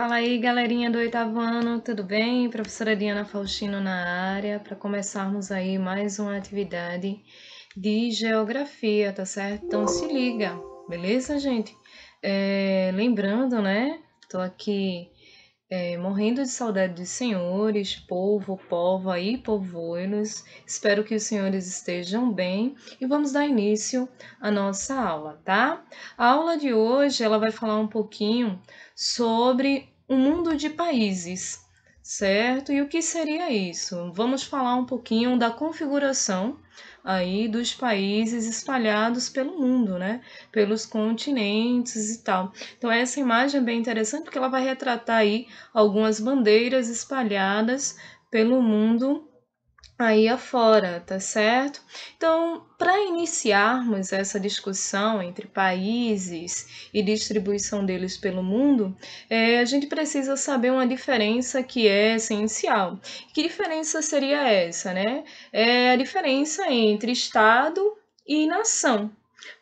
Fala aí, galerinha do oitavo ano, tudo bem? Professora Diana Faustino na área, para começarmos aí mais uma atividade de geografia, tá certo? Então se liga, beleza, gente? Lembrando, né? Tô aqui morrendo de saudade dos senhores, povo, pova e povoinos. Espero que os senhores estejam bem e vamos dar início à nossa aula, tá? A aula de hoje ela vai falar um pouquinho sobre o mundo de países, certo? E o que seria isso? Vamos falar um pouquinho da configuração aí dos países espalhados pelo mundo, né? Pelos continentes e tal. Então essa imagem é bem interessante porque ela vai retratar aí algumas bandeiras espalhadas pelo mundo aí afora, tá certo? Então, para iniciarmos essa discussão entre países e distribuição deles pelo mundo, a gente precisa saber uma diferença que é essencial. Que diferença seria essa, né? É a diferença entre Estado e nação.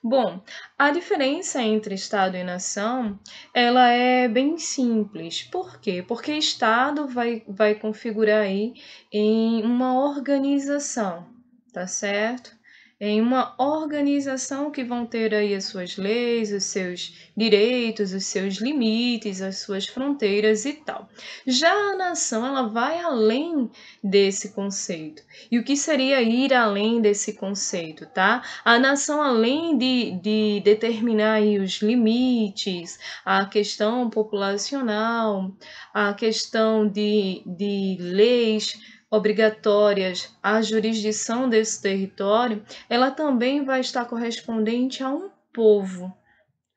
Bom, a diferença entre Estado e nação, ela é bem simples. Por quê? Porque Estado vai configurar aí em uma organização, tá certo? Em uma organização que vão ter aí as suas leis, os seus direitos, os seus limites, as suas fronteiras e tal. Já a nação, ela vai além desse conceito. E o que seria ir além desse conceito, tá? A nação, além de determinar aí os limites, a questão populacional, a questão de leis obrigatórias à jurisdição desse território, ela também vai estar correspondente a um povo,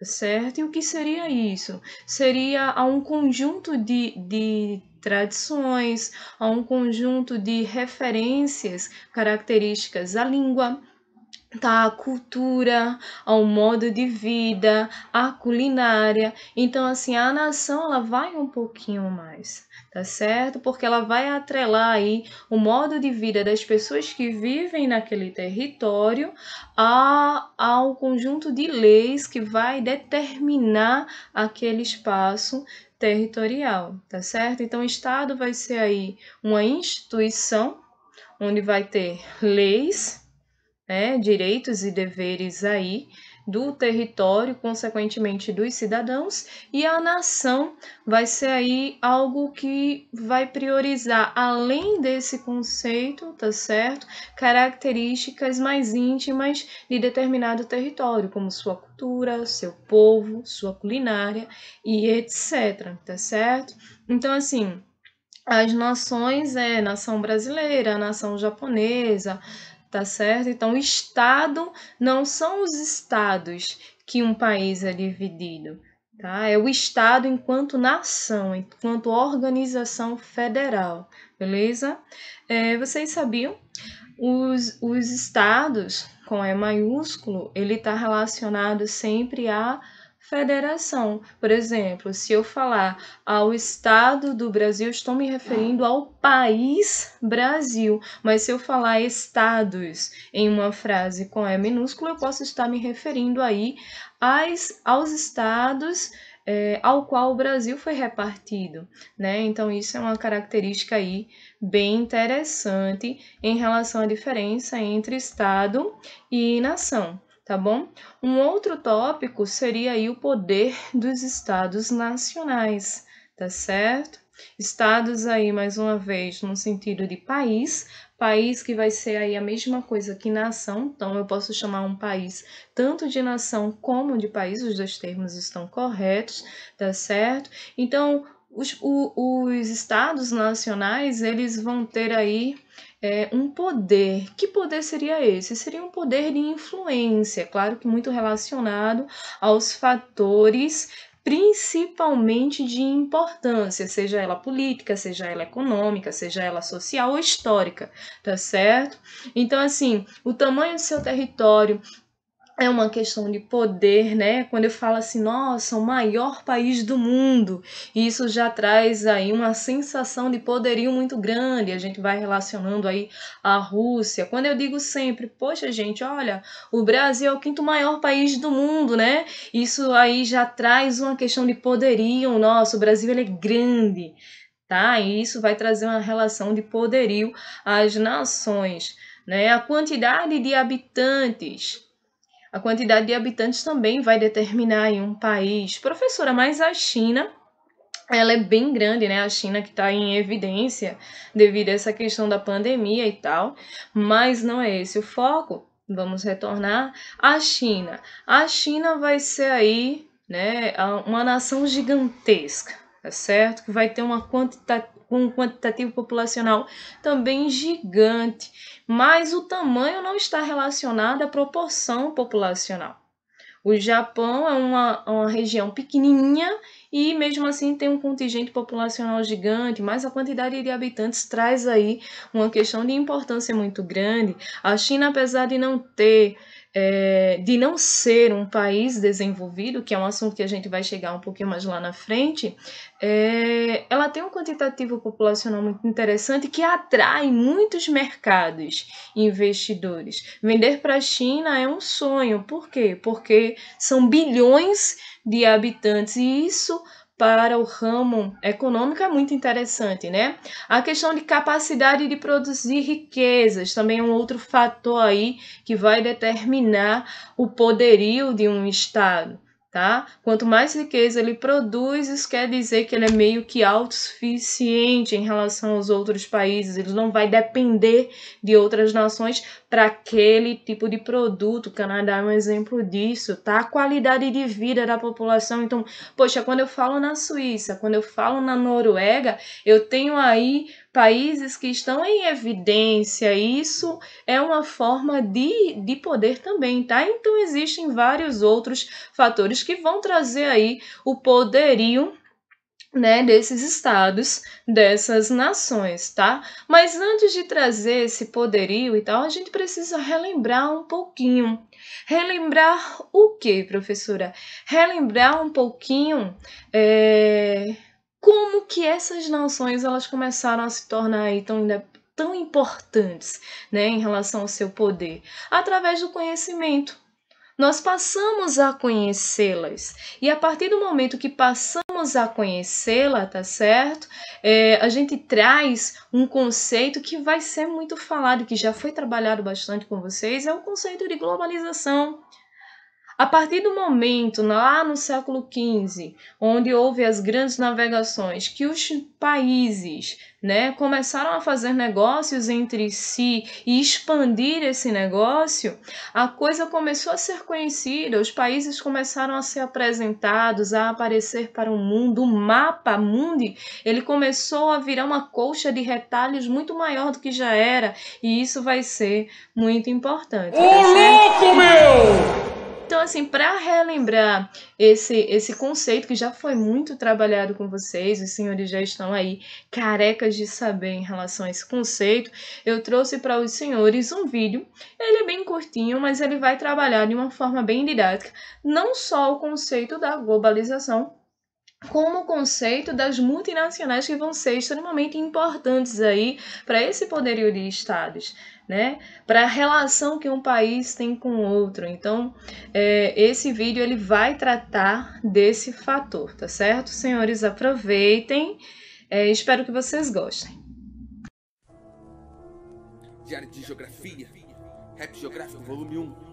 certo? E o que seria isso? Seria a um conjunto de tradições, a um conjunto de referências características à língua, tá? A cultura, ao modo de vida, a culinária. Então, assim, a nação ela vai um pouquinho mais, tá certo? Porque ela vai atrelar aí o modo de vida das pessoas que vivem naquele território ao conjunto de leis que vai determinar aquele espaço territorial, tá certo? Então, o Estado vai ser aí uma instituição onde vai ter leis, direitos e deveres aí do território, consequentemente dos cidadãos, e a nação vai ser aí algo que vai priorizar, além desse conceito, tá certo? Características mais íntimas de determinado território, como sua cultura, seu povo, sua culinária e etc, tá certo? Então, assim, as nações nação brasileira, nação japonesa, tá certo? Então, o Estado não são os estados que um país é dividido, tá? É o Estado enquanto nação, enquanto organização federal, beleza? Vocês sabiam? Os estados, com E maiúsculo, ele está relacionado sempre à federação. Por exemplo, se eu falar ao estado do Brasil, estou me referindo ao país Brasil. Mas se eu falar estados em uma frase com E minúsculo, eu posso estar me referindo aí aos estados ao qual o Brasil foi repartido, né? Então, isso é uma característica aí bem interessante em relação à diferença entre Estado e nação, tá bom? Um outro tópico seria aí o poder dos estados nacionais, tá certo? Estados aí, mais uma vez, no sentido de país que vai ser aí a mesma coisa que nação, então eu posso chamar um país tanto de nação como de país, os dois termos estão corretos, tá certo? Então, os estados nacionais, eles vão ter aí um poder. Que poder seria esse? Seria um poder de influência, claro que muito relacionado aos fatores principalmente de importância, seja ela política, seja ela econômica, seja ela social ou histórica, tá certo? Então, assim, o tamanho do seu território, é uma questão de poder, né? Quando eu falo assim, nossa, o maior país do mundo, isso já traz aí uma sensação de poderio muito grande. A gente vai relacionando aí a Rússia. Quando eu digo sempre, poxa, gente, olha, o Brasil é o quinto maior país do mundo, né? Isso aí já traz uma questão de poderio. Nossa, o Brasil ele é grande, tá? E isso vai trazer uma relação de poderio às nações, né? A quantidade de habitantes. A quantidade de habitantes também vai determinar em um país. Professora, mas a China, ela é bem grande, né? A China que está em evidência devido a essa questão da pandemia e tal, mas não é esse o foco. Vamos retornar à China. A China vai ser aí, né, uma nação gigantesca, tá certo? Que vai ter um quantitativo populacional também gigante, mas o tamanho não está relacionado à proporção populacional. O Japão é uma região pequenininha e mesmo assim tem um contingente populacional gigante, mas a quantidade de habitantes traz aí uma questão de importância muito grande. A China, apesar de não ter, de não ser um país desenvolvido, que é um assunto que a gente vai chegar um pouquinho mais lá na frente, ela tem um quantitativo populacional muito interessante que atrai muitos mercados e investidores. Vender para a China é um sonho. Por quê? Porque são bilhões de habitantes e isso para o ramo econômico é muito interessante, né? A questão de capacidade de produzir riquezas também é um outro fator aí que vai determinar o poderio de um estado. Tá? Quanto mais riqueza ele produz, isso quer dizer que ele é meio que autossuficiente em relação aos outros países, ele não vai depender de outras nações para aquele tipo de produto. O Canadá é um exemplo disso, tá? A qualidade de vida da população. Então, poxa, quando eu falo na Suíça, quando eu falo na Noruega, eu tenho aí países que estão em evidência. Isso é uma forma de poder também, tá? Então, existem vários outros fatores que vão trazer aí o poderio, né, desses estados, dessas nações, tá? Mas antes de trazer esse poderio e tal, a gente precisa relembrar um pouquinho. Relembrar o quê, professora? Relembrar um pouquinho como que essas nações elas começaram a se tornar aí tão importantes, né, em relação ao seu poder, através do conhecimento. Nós passamos a conhecê-las. E a partir do momento que passamos a conhecê-la, tá certo? A gente traz um conceito que vai ser muito falado, que já foi trabalhado bastante com vocês, é o conceito de globalização. A partir do momento, lá no século XV, onde houve as grandes navegações, que os países, né, começaram a fazer negócios entre si e expandir esse negócio, a coisa começou a ser conhecida, os países começaram a ser apresentados, a aparecer para o mundo. O mapa mundi, ele começou a virar uma colcha de retalhos muito maior do que já era, e isso vai ser muito importante. Ô, louco, meu! Então, assim, para relembrar esse conceito que já foi muito trabalhado com vocês, os senhores já estão aí carecas de saber em relação a esse conceito, eu trouxe para os senhores um vídeo. Ele é bem curtinho, mas ele vai trabalhar de uma forma bem didática, não só o conceito da globalização, como o conceito das multinacionais que vão ser extremamente importantes aí para esse poderio de estados, né? Para a relação que um país tem com o outro. Então, esse vídeo ele vai tratar desse fator, tá certo? Senhores, aproveitem. Espero que vocês gostem. Diário de Geografia, Rap Geográfico, volume 1.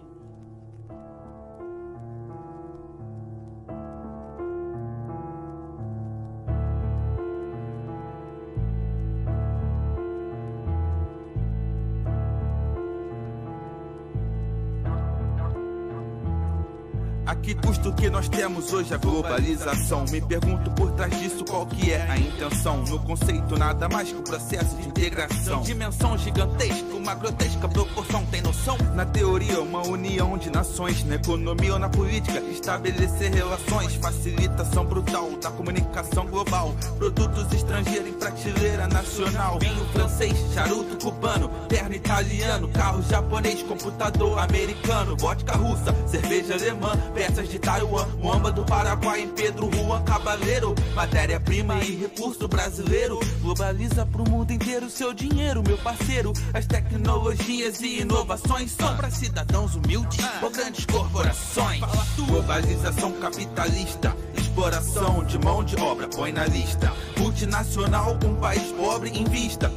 A que custo que nós temos hoje a globalização? Me pergunto por trás disso qual que é a intenção. No conceito nada mais que o processo de integração. Dimensão gigantesca, uma grotesca proporção, tem noção? Na teoria uma união de nações, na economia ou na política estabelecer relações, facilitação brutal da comunicação global. Produtos estrangeiros em prateleira nacional, vinho francês, charuto cubano, terno italiano, carro japonês, computador americano, vodka russa, cerveja alemã, peças de Taiwan, muamba do Paraguai, em Pedro Juan Cabaleiro, matéria-prima e recurso brasileiro. Globaliza pro mundo inteiro seu dinheiro, meu parceiro. As tecnologias e inovações são para cidadãos humildes ou grandes corporações. Globalização capitalista, exploração de mão de obra, põe na lista. Multinacional, um país pobre, invista,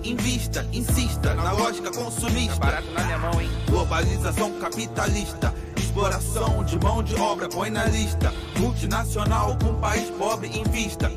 insista na lógica consumista. Barato na minha mão, hein? Globalização capitalista, exploração de mão de obra, põe na lista. Multinacional, um país pobre, invista,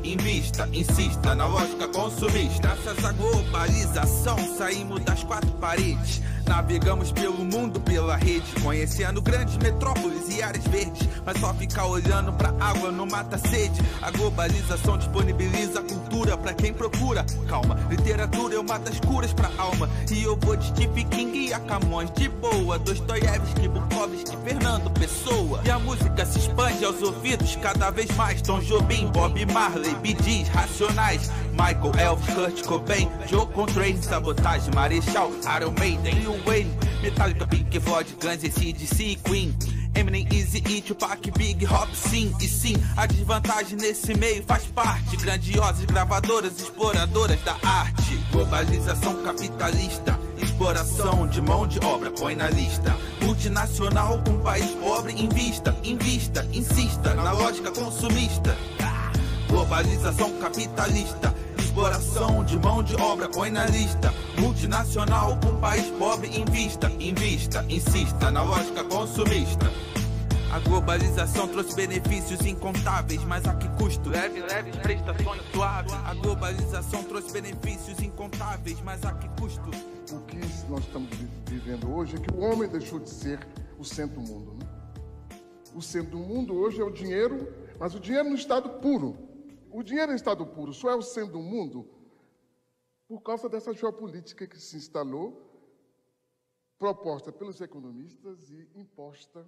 insista na lógica consumista. Graças à globalização, saímos das quatro paredes. Navegamos pelo mundo, pela rede, conhecendo grandes metrópoles e áreas verdes. Mas só ficar olhando pra água não mata a sede. A globalização disponibiliza cultura pra quem procura. Calma, literatura eu mato as curas pra alma. E eu vou de Stephen King a Camões de boa, Dostoiévski, Bukowski, Fernando Pessoa. E a música se expande aos ouvidos cada vez mais. Tom Jobim, Bob Marley, Bee Gees, Racionais, Michael, Elvis, Kurt Cobain, Joe Contrain, Sabotage, Marechal, Iron Maiden, Lil Wayne, Metallica, Pink Floyd, Guns, AC/DC, Queen, Eminem, Eazy-E, Tupac, Big Hop, sim. E sim, a desvantagem nesse meio faz parte. Grandiosas gravadoras, exploradoras da arte. Globalização capitalista, exploração de mão de obra, põe na lista. Multinacional, um país pobre, invista, insista na lógica consumista. Globalização capitalista, exploração de mão de obra, põe na lista. Multinacional, um país pobre, invista, insista na lógica consumista. A globalização trouxe benefícios incontáveis, mas a que custo? Leves prestações suaves. A globalização trouxe benefícios incontáveis, mas a que custo? O que nós estamos vivendo hoje é que o homem deixou de ser o centro do mundo, né? O centro do mundo hoje é o dinheiro, mas o dinheiro no estado puro. O dinheiro em estado puro só é o centro do mundo por causa dessa geopolítica que se instalou, proposta pelos economistas e imposta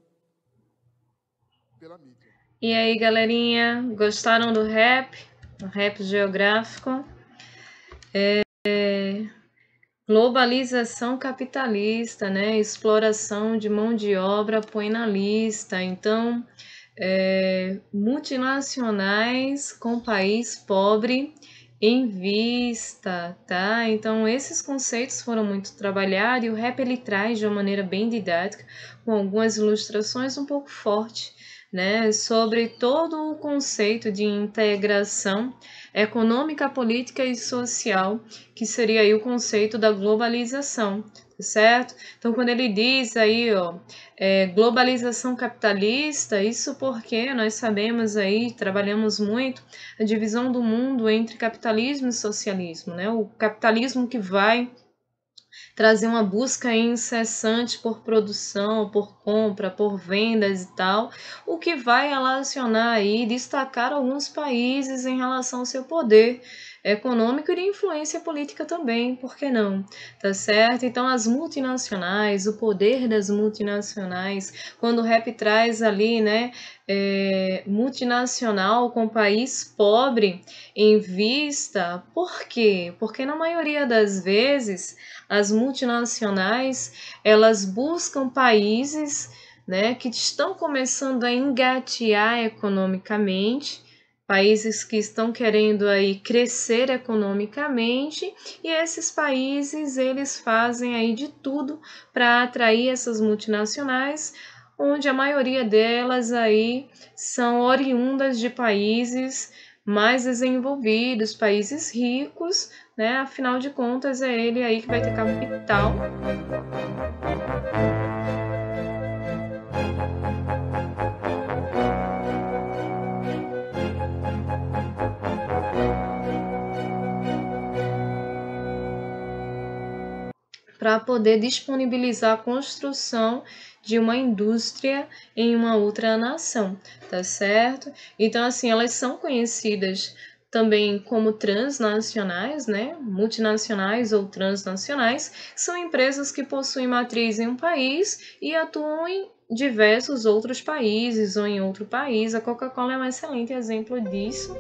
pela mídia. E aí, galerinha, gostaram do rap? O rap geográfico? Globalização capitalista, né? Exploração de mão de obra, põe na lista. Então, multinacionais com país pobre em vista, tá? Então, esses conceitos foram muito trabalhados e o rap ele traz de uma maneira bem didática, com algumas ilustrações um pouco fortes, né? Sobre todo o conceito de integração econômica, política e social, que seria aí o conceito da globalização, certo? Então, quando ele diz aí, ó, globalização capitalista, isso porque nós sabemos aí, trabalhamos muito a divisão do mundo entre capitalismo e socialismo, né? O capitalismo que vai trazer uma busca incessante por produção, por compra, por vendas e tal, o que vai relacionar aí, destacar alguns países em relação ao seu poder econômico e de influência política também, por que não? Tá certo? Então as multinacionais, o poder das multinacionais, quando o rap traz ali, né, multinacional com país pobre em vista, por quê? Porque na maioria das vezes as multinacionais, elas buscam países, né, que estão começando a engatear economicamente, países que estão querendo aí crescer economicamente, e esses países eles fazem aí de tudo para atrair essas multinacionais, onde a maioria delas aí são oriundas de países mais desenvolvidos, países ricos, né? Afinal de contas é ele aí que vai ter capital. para poder disponibilizar a construção de uma indústria em uma outra nação, tá certo? Então, assim, elas são conhecidas também como transnacionais, né? Multinacionais ou transnacionais, são empresas que possuem matriz em um país e atuam em diversos outros países ou em outro país. A Coca-Cola é um excelente exemplo disso.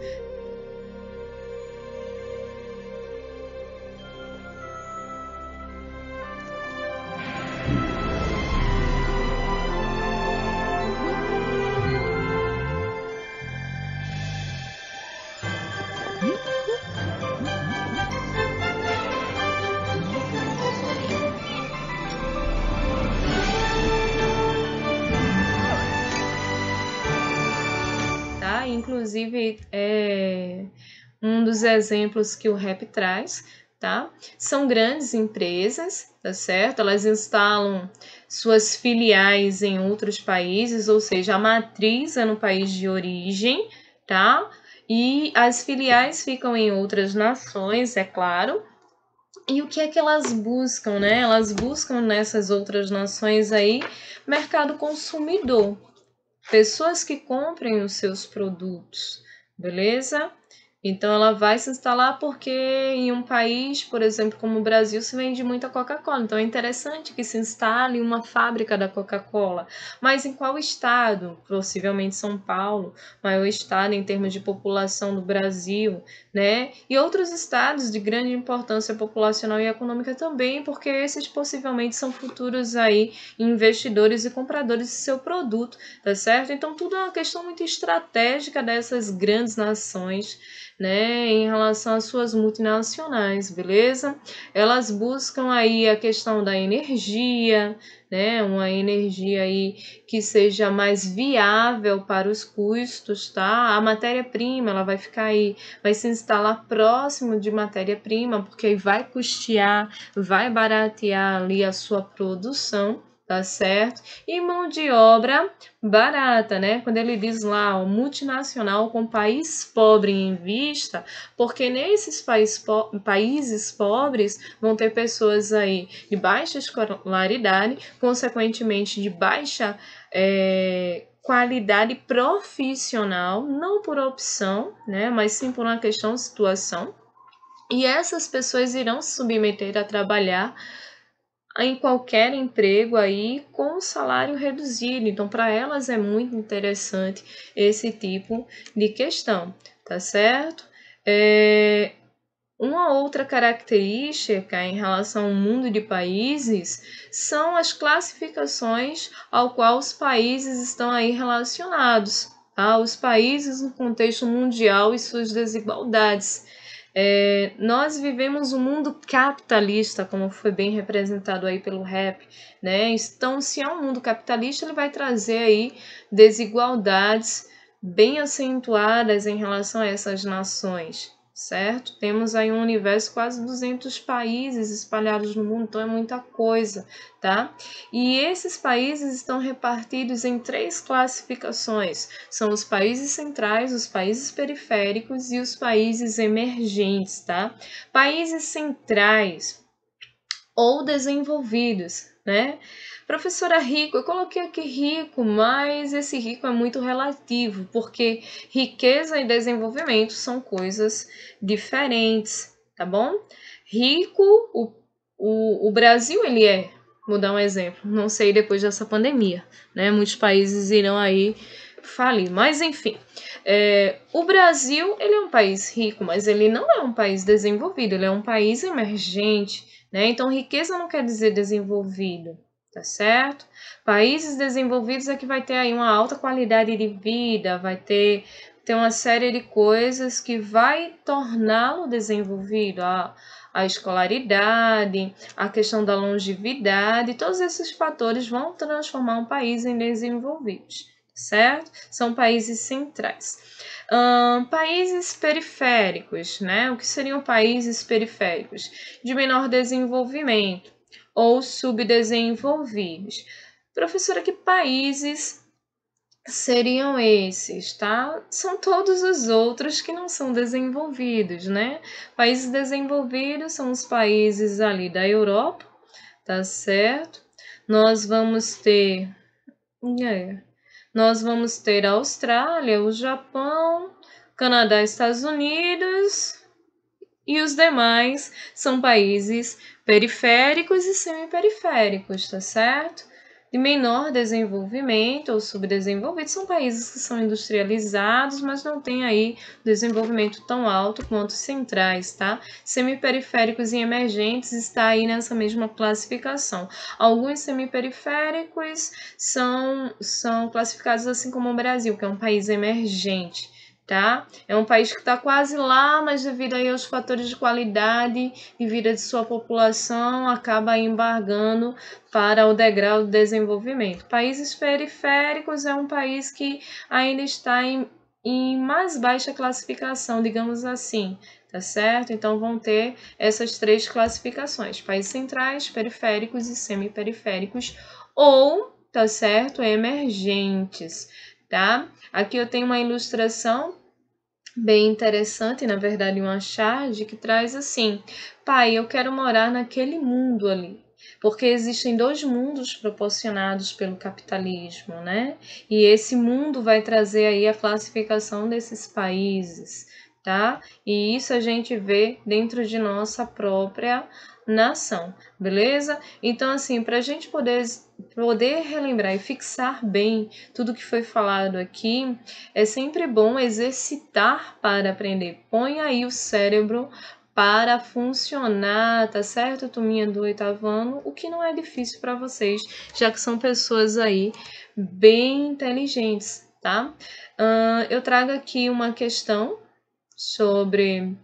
Tá? Inclusive, um dos exemplos que o REP traz, tá? São grandes empresas, tá certo? Elas instalam suas filiais em outros países, ou seja, a matriz é no país de origem, tá? E as filiais ficam em outras nações, é claro. E o que é que elas buscam, né? Elas buscam nessas outras nações aí mercado consumidor, pessoas que comprem os seus produtos, beleza? Então ela vai se instalar porque em um país, por exemplo, como o Brasil, se vende muita Coca-Cola. Então é interessante que se instale uma fábrica da Coca-Cola. Mas em qual estado? Possivelmente São Paulo, maior estado em termos de população do Brasil, né? E outros estados de grande importância populacional e econômica também, porque esses possivelmente são futuros aí investidores e compradores de seu produto, tá certo? Então tudo é uma questão muito estratégica dessas grandes nações, né, em relação às suas multinacionais, beleza? Elas buscam aí a questão da energia, né, uma energia aí que seja mais viável para os custos, tá? A matéria-prima, ela vai ficar aí, vai se instalar próximo de matéria-prima, porque aí vai custear, vai baratear ali a sua produção, tá certo? E mão de obra barata, né? Quando ele diz lá, o multinacional com país pobre em vista, porque nesses países pobres vão ter pessoas aí de baixa escolaridade, consequentemente de baixa qualidade profissional, não por opção, né? Mas sim por uma questão de situação. E essas pessoas irão se submeter a trabalhar em qualquer emprego aí com salário reduzido. Então, para elas é muito interessante esse tipo de questão, tá certo? Uma outra característica em relação ao mundo de países são as classificações ao qual os países estão aí relacionados, tá? Os países no contexto mundial e suas desigualdades. Nós vivemos um mundo capitalista, como foi bem representado aí pelo REP, né? Então, se é um mundo capitalista, ele vai trazer aí desigualdades bem acentuadas em relação a essas nações, certo? Temos aí um universo, quase 200 países espalhados no mundo, então é muita coisa, tá? E esses países estão repartidos em 3 classificações. São os países centrais, os países periféricos e os países emergentes, tá? Países centrais ou desenvolvidos, né? Professora, rico, eu coloquei aqui rico, mas esse rico é muito relativo, porque riqueza e desenvolvimento são coisas diferentes, tá bom? Rico, o Brasil, ele vou dar um exemplo, não sei depois dessa pandemia, né? Muitos países irão aí falir, mas enfim. O Brasil, ele é um país rico, mas ele não é um país desenvolvido, ele é um país emergente, né? Então, riqueza não quer dizer desenvolvido, tá certo? Países desenvolvidos é que vai ter aí uma alta qualidade de vida, vai ter uma série de coisas que vai torná-lo desenvolvido, a escolaridade, a questão da longevidade, todos esses fatores vão transformar um país em desenvolvidos, certo? São países centrais. Países periféricos, né? O que seriam países periféricos? De menor desenvolvimento ou subdesenvolvidos. Professora, que países seriam esses, tá? São todos os outros que não são desenvolvidos, né? Países desenvolvidos são os países ali da Europa, tá certo? Nós vamos ter a Austrália, o Japão, Canadá, Estados Unidos e os demais são países periféricos e semiperiféricos, tá certo? De menor desenvolvimento ou subdesenvolvidos são países que são industrializados, mas não têm aí desenvolvimento tão alto quanto os centrais, tá? Semiperiféricos e emergentes está aí nessa mesma classificação. Alguns semiperiféricos são classificados assim como o Brasil, que é um país emergente. Tá? É um país que está quase lá, mas devido aí aos fatores de qualidade de vida de sua população, acaba embargando para o degrau do desenvolvimento. Países periféricos é um país que ainda está em mais baixa classificação, digamos assim, tá certo? Então vão ter essas três classificações: países centrais, periféricos e semiperiféricos, ou, tá certo, emergentes, tá? Aqui eu tenho uma ilustração bem interessante, na verdade uma charge que traz assim: pai, eu quero morar naquele mundo ali, porque existem dois mundos proporcionados pelo capitalismo, né? E esse mundo vai trazer aí a classificação desses países, tá? E isso a gente vê dentro de nossa própria nação, beleza? Então, assim, para a gente poder relembrar e fixar bem tudo que foi falado aqui, é sempre bom exercitar para aprender. Põe aí o cérebro para funcionar, tá certo, turminha do 8º ano? O que não é difícil para vocês, já que são pessoas aí bem inteligentes, tá? Eu trago aqui uma questão sobre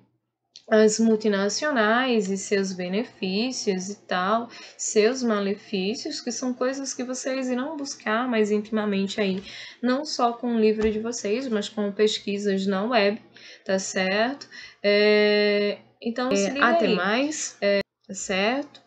as multinacionais e seus benefícios e tal, seus malefícios, que são coisas que vocês irão buscar mais intimamente aí, não só com o livro de vocês, mas com pesquisas na web, tá certo? Então, se liga até aí. Mais, tá certo?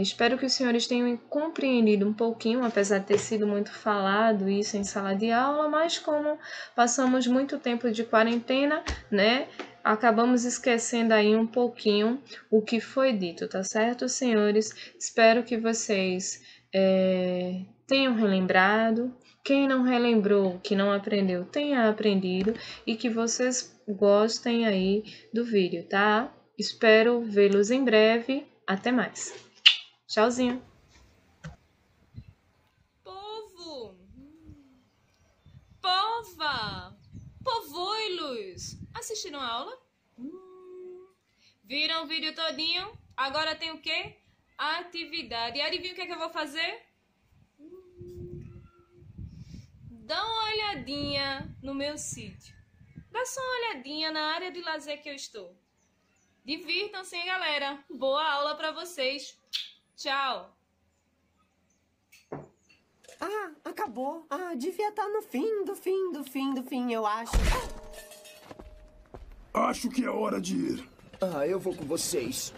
Espero que os senhores tenham compreendido um pouquinho, apesar de ter sido muito falado isso em sala de aula, mas como passamos muito tempo de quarentena, né? Acabamos esquecendo aí um pouquinho o que foi dito, tá certo, senhores? Espero que vocês tenham relembrado. Quem não relembrou, que não aprendeu, tenha aprendido e que vocês gostem aí do vídeo, tá? Espero vê-los em breve. Até mais. Tchauzinho. Povo! Pova! Povoilos! Assistiram a aula? Viram o vídeo todinho? Agora tem o quê? Atividade. E adivinha o que é que eu vou fazer? Dá uma olhadinha no meu sítio. Dá só uma olhadinha na área de lazer que eu estou. Divirtam-se, hein, galera? Boa aula pra vocês. Tchau. Ah, acabou. Ah, devia estar no fim do fim, eu acho. Acho que é hora de ir. Ah, eu vou com vocês.